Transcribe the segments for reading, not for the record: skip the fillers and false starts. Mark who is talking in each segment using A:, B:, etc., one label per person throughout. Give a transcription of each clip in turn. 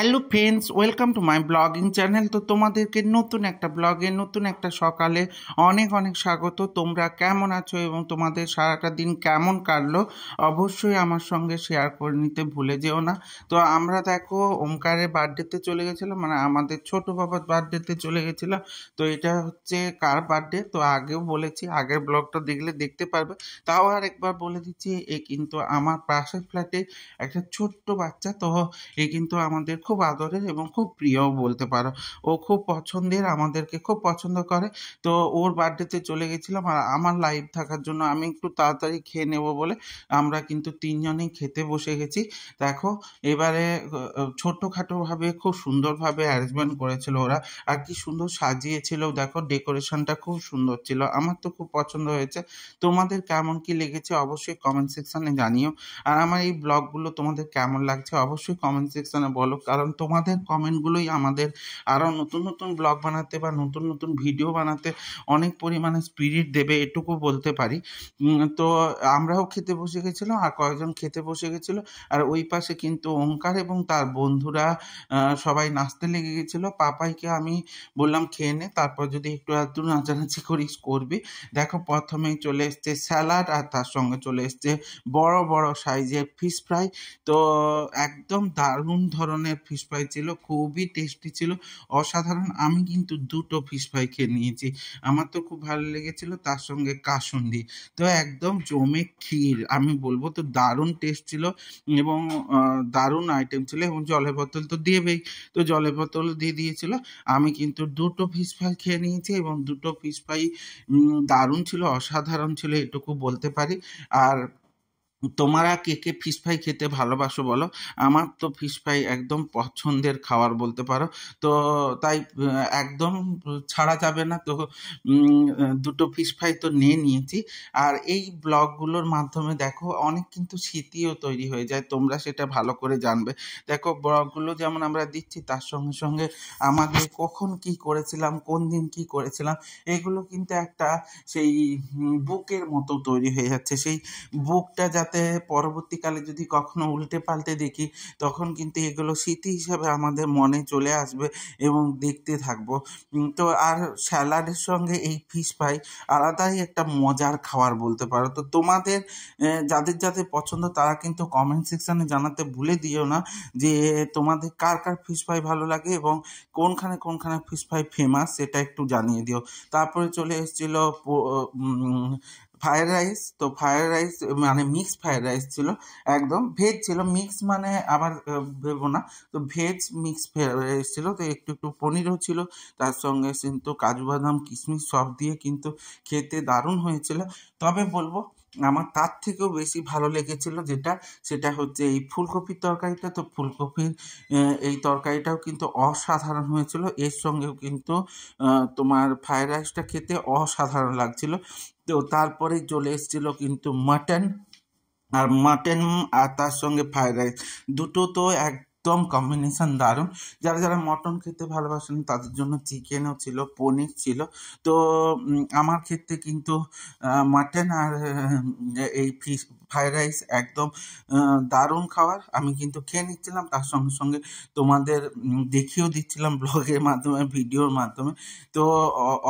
A: Hello friends, welcome to my blogging channel. তো তোমাদেরকে নতুন একটা ব্লগে নতুন একটা সকালে অনেক অনেক স্বাগত। তোমরা কেমন আছো এবং তোমাদের সারাটা দিন কেমন কাটলো অবশ্যই আমার সঙ্গে শেয়ার করে নিতে ভুলে যেও না। তো আমরা দেখো ওমকারের বার্থডেতে চলে গেছিলাম, মানে আমাদের ছোট বাবার বার্থডেতে চলে গেছিলাম। তো এটা হচ্ছে কার বার্থডে তো আগেও বলেছি, আগের ব্লগটা দেখলে দেখতে পারবে। তাও আর একবার বলে দিচ্ছি, এ কিন্তু আমার পাশের ফ্ল্যাটে একটা ছোট্ট বাচ্চা। তো এ কিন্তু আমাদের খুব আদরের এবং খুব প্রিয়ও বলতে পারো। ও খুব পছন্দের, আমাদেরকে খুব পছন্দ করে। তো ওর বার্থডেতে চলে গেছিলাম, আর আমার লাইভ থাকার জন্য আমি একটু তাড়াতাড়ি খেয়ে নেব বলে আমরা কিন্তু তিনজনেই খেতে বসে গেছি। দেখো এবারে ছোট্টখাটোভাবে খুব সুন্দরভাবে অ্যারেঞ্জমেন্ট করেছিল ওরা, আর কি সুন্দর সাজিয়েছিল। দেখো ডেকোরেশনটা খুব সুন্দর ছিল, আমার তো খুব পছন্দ হয়েছে। তোমাদের কেমন কি লেগেছে অবশ্যই কমেন্ট সেকশনে জানিও। আর আমার এই ব্লগগুলো তোমাদের কেমন লাগছে অবশ্যই কমেন্ট সেকশনে বলো, কারণ তোমাদের কমেন্টগুলোই আমাদের আরও নতুন নতুন ব্লগ বানাতে বা নতুন নতুন ভিডিও বানাতে অনেক পরিমাণে স্পিরিট দেবে, এটুকু বলতে পারি। তো আমরাও খেতে বসে গেছিলাম, আর কয়েকজন খেতে বসে গেছিল। আর ওই পাশে কিন্তু ওমকার এবং তার বন্ধুরা সবাই নাচতে লেগে গেছিলো। পাপাইকে আমি বললাম খেয়ে নে, তারপর যদি একটু আধটু নাচানাচি করিস করবি। দেখো প্রথমেই চলে এসছে স্যালাড, আর তার সঙ্গে চলে এসছে বড় বড় সাইজের ফিশ ফ্রাই। তো একদম দারুণ ধরনের ফিশ ফ্রাই ছিল, খুবই টেস্টি ছিল, অসাধারণ। আমি কিন্তু দুটো ফিশ ফ্রাই খেয়ে নিয়েছি, আমার তো খুব ভালো লেগেছিল। তার সঙ্গে কাসুন্দি, তো একদম জমে ক্ষীর আমি বলবো। তো দারুণ টেস্ট ছিল এবং দারুণ আইটেম ছিল, এবং জলের বোতল তো দিয়েবেই, তো জলের বোতল দিয়ে দিয়েছিল। আমি কিন্তু দুটো ফিশ ফ্রাই খেয়ে নিয়েছি এবং দুটো ফিশ ফ্রাই দারুণ ছিল, অসাধারণ ছিল, এটুকু বলতে পারি। আর তোমরা কে কে ফিশ ফ্রাই খেতে ভালোবাসো বলো? আমার তো ফিশ ফ্রাই একদম পছন্দের খাবার বলতে পারো। তো তাই একদম ছাড়া যাবে না। তো দুটো ফিশ ফ্রাই তো নিয়ে নিয়েছি। আর এই ব্লগগুলোর মাধ্যমে দেখো অনেক কিন্তু স্মৃতিও তৈরি হয়ে যায়, তোমরা সেটা ভালো করে জানবে। দেখো ব্লগগুলো যেমন আমরা দিচ্ছি, তার সঙ্গে সঙ্গে আমাদের কখন কি করেছিলাম, কোন দিন কি করেছিলাম, এগুলো কিন্তু একটা সেই বুকের মতো তৈরি হয়ে যাচ্ছে। সেই বুকটা যাতে পরবর্তীকালে যদি কখনো উল্টে পাল্টে দেখি, তখন কিন্তু এগুলো স্মৃতি হিসাবে আমাদের মনে চলে আসবে এবং দেখতে থাকবো। তো আর স্যালাডের সঙ্গে এই ফিশ ফ্রাই আলাদাই একটা মজার খাবার বলতে পারো। তো তোমাদের যাদের যাদের পছন্দ তারা কিন্তু কমেন্ট সেকশানে জানাতে ভুলে দিও না যে তোমাদের কার কার ফিশ ফ্রাই ভালো লাগে এবং কোনখানে কোনখানে ফিশ ফ্রাই ফেমাস, সেটা একটু জানিয়ে দিও। তারপরে চলে এসেছিল ফ্রায়েড রাইস। তো ফ্রায়েড রাইস মানে মিক্স ফ্রায়েড রাইস ছিল, একদম ভেজ ছিল। মিক্স মানে আবার ভেবো না, তো ভেজ মিক্স ফ্রায়েড রাইস ছিল। তো একটু একটু পনিরও ছিল, তার সঙ্গে কিন্তু কাজু বাদাম কিশমিশ সব দিয়ে কিন্তু খেতে দারুণ হয়েছিল। তবে বলবো আমার তার থেকেও বেশি ভালো লেগেছিল যেটা, সেটা হচ্ছে এই ফুলকপির তরকারিটা। তো ফুলকপির এই তরকারিটাও কিন্তু অসাধারণ হয়েছিল, এর সঙ্গেও কিন্তু তোমার ফ্রায়েড রাইসটা খেতে অসাধারণ লাগছিল। তো তারপরে চলে এসেছিল কিন্তু মাটন, আর মাটন আর তার সঙ্গে ফ্রায়েড রাইস, দুটো তো একদম কম্বিনেশন দারুণ। যারা যারা মটন খেতে ভালোবাসেন তাদের জন্য চিকেনও ছিল, পনির ছিল। তো আমার ক্ষেত্রে কিন্তু মাটন আর এই ফিশ ফ্রায়েড রাইস একদম দারুণ খাবার, আমি কিন্তু খেয়ে নিচ্ছিলাম, তার সঙ্গে সঙ্গে তোমাদের দেখিয়েও দিচ্ছিলাম ব্লগের মাধ্যমে, ভিডিওর মাধ্যমে। তো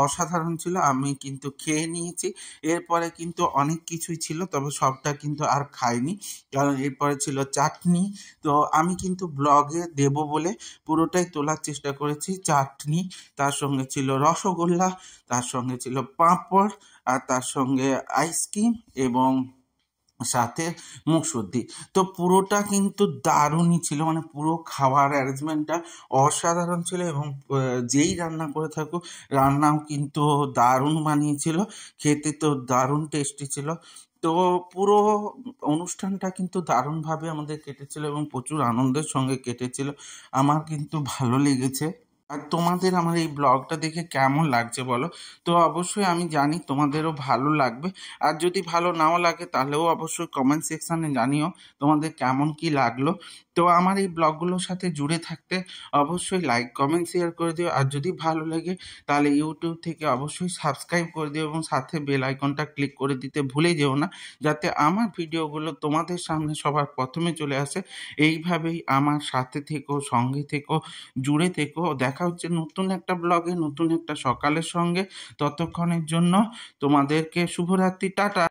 A: অসাধারণ ছিল, আমি কিন্তু খেয়ে নিয়েছি। এরপরে কিন্তু অনেক কিছুই ছিল, তবে সবটা কিন্তু আর খাইনি, কারণ এরপরে ছিল চাটনি। তো আমি কিন্তু ব্লগে দেব বলে পুরোটাই তোলার চেষ্টা করেছি। চাটনি, তার সঙ্গে ছিল রসগোল্লা, তার সঙ্গে ছিল পাঁপড়, আর তার সঙ্গে আইসক্রিম এবং সাথে মুখশুদ্ধি। তো পুরোটা কিন্তু দারুণই ছিল, মানে পুরো খাবার অ্যারেঞ্জমেন্টটা অসাধারণ ছিল। এবং যেই রান্না করে থাকুক রান্নাও কিন্তু দারুণ বানিয়েছিল, খেতে তো দারুণ টেস্টি ছিল। তো পুরো অনুষ্ঠানটা কিন্তু দারুণভাবে আমাদের কেটেছিল এবং প্রচুর আনন্দের সঙ্গে কেটেছিল, আমার কিন্তু ভালো লেগেছে। আর তোমাদের আমার এই ব্লগটা দেখে কেমন লাগছে বলো? তো অবশ্যই আমি জানি তোমাদেরও ভালো লাগবে। আর যদি ভালো নাও লাগে তাহলেও অবশ্যই কমেন্ট সেকশানে জানিও তোমাদের কেমন কি লাগলো। তো আমার এই ব্লগগুলোর সাথে জুড়ে থাকতে অবশ্যই লাইক কমেন্ট শেয়ার করে দিও। আর যদি ভালো লাগে তাহলে ইউটিউব থেকে অবশ্যই সাবস্ক্রাইব করে দিও এবং সাথে বেল আইকনটা ক্লিক করে দিতে ভুলে যেও না, যাতে আমার ভিডিওগুলো তোমাদের সামনে সবার প্রথমে চলে আসে। এইভাবেই আমার সাথে থেকো, সঙ্গে থেকো, জুড়ে থেকো। দেখা হচ্ছে নতুন একটা ব্লগে, নতুন একটা সকালের সঙ্গে। ততক্ষণের জন্য তোমাদেরকে শুভরাত্রি, টাটা।